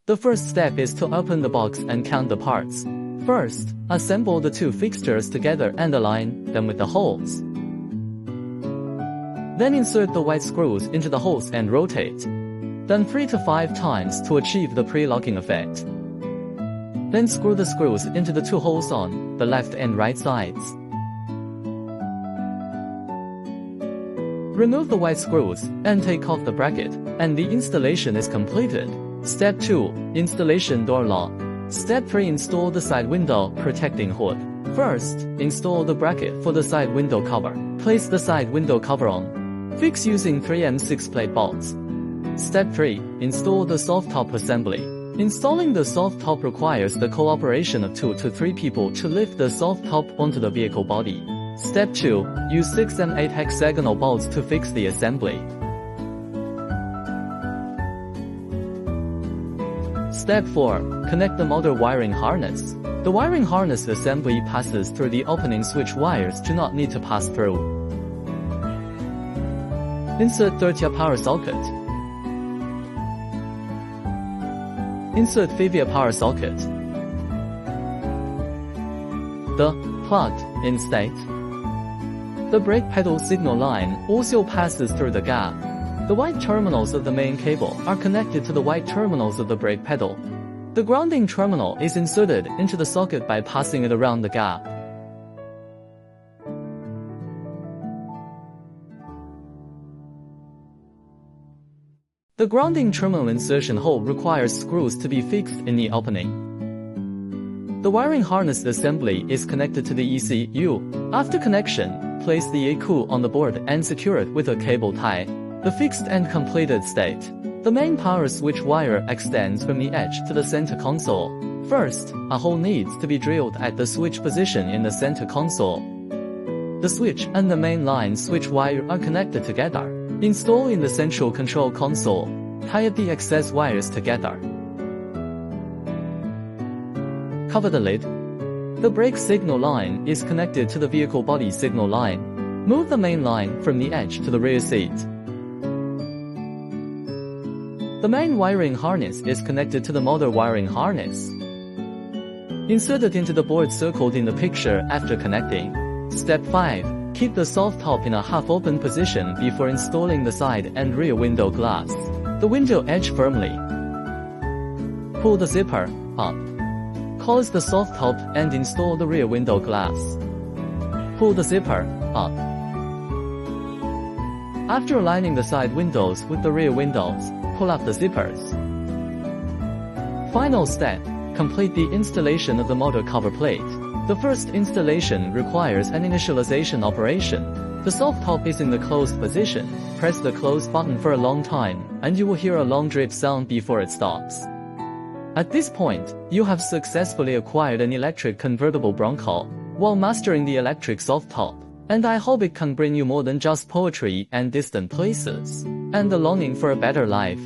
The first step is to open the box and count the parts. First, assemble the two fixtures together and align them with the holes. Then insert the white screws into the holes and rotate. Done 3 to 5 times to achieve the pre-locking effect. Then screw the screws into the two holes on the left and right sides. Remove the white screws and take off the bracket, and the installation is completed. Step 2. Installation door lock. Step 3. Install the side window protecting hood. First, install the bracket for the side window cover. Place the side window cover on. Fix using 3M 6-plate bolts. Step 3. Install the soft top assembly. Installing the soft top requires the cooperation of 2 to 3 people to lift the soft top onto the vehicle body. Step 2. Use 6 and 8 hexagonal bolts to fix the assembly. Step 4. Connect the motor wiring harness. The wiring harness assembly passes through the opening switch wires do not need to pass through. Insert 30A power socket. Insert 50A power socket. The plugged-in state. The brake pedal signal line also passes through the gap. The white terminals of the main cable are connected to the white terminals of the brake pedal. The grounding terminal is inserted into the socket by passing it around the gap. The grounding terminal insertion hole requires screws to be fixed in the opening. The wiring harness assembly is connected to the ECU. After connection, place the ECU on the board and secure it with a cable tie. The fixed and completed state. The main power switch wire extends from the edge to the center console. First, a hole needs to be drilled at the switch position in the center console. The switch and the main line switch wire are connected together. Install in the central control console. Tie the excess wires together. Cover the lid. The brake signal line is connected to the vehicle body signal line. Move the main line from the edge to the rear seat. The main wiring harness is connected to the motor wiring harness. Insert it into the board circled in the picture after connecting. Step 5. Keep the soft top in a half-open position before installing the side and rear window glass. The window edge firmly. Pull the zipper up. Close the soft top and install the rear window glass. Pull the zipper up. After aligning the side windows with the rear windows, pull up the zippers. Final step. Complete the installation of the motor cover plate. The first installation requires an initialization operation. The soft top is in the closed position. Press the close button for a long time, and you will hear a long drip sound before it stops. At this point, you have successfully acquired an electric convertible Bronco, while mastering the electric soft top. And I hope it can bring you more than just poetry and distant places, and the longing for a better life.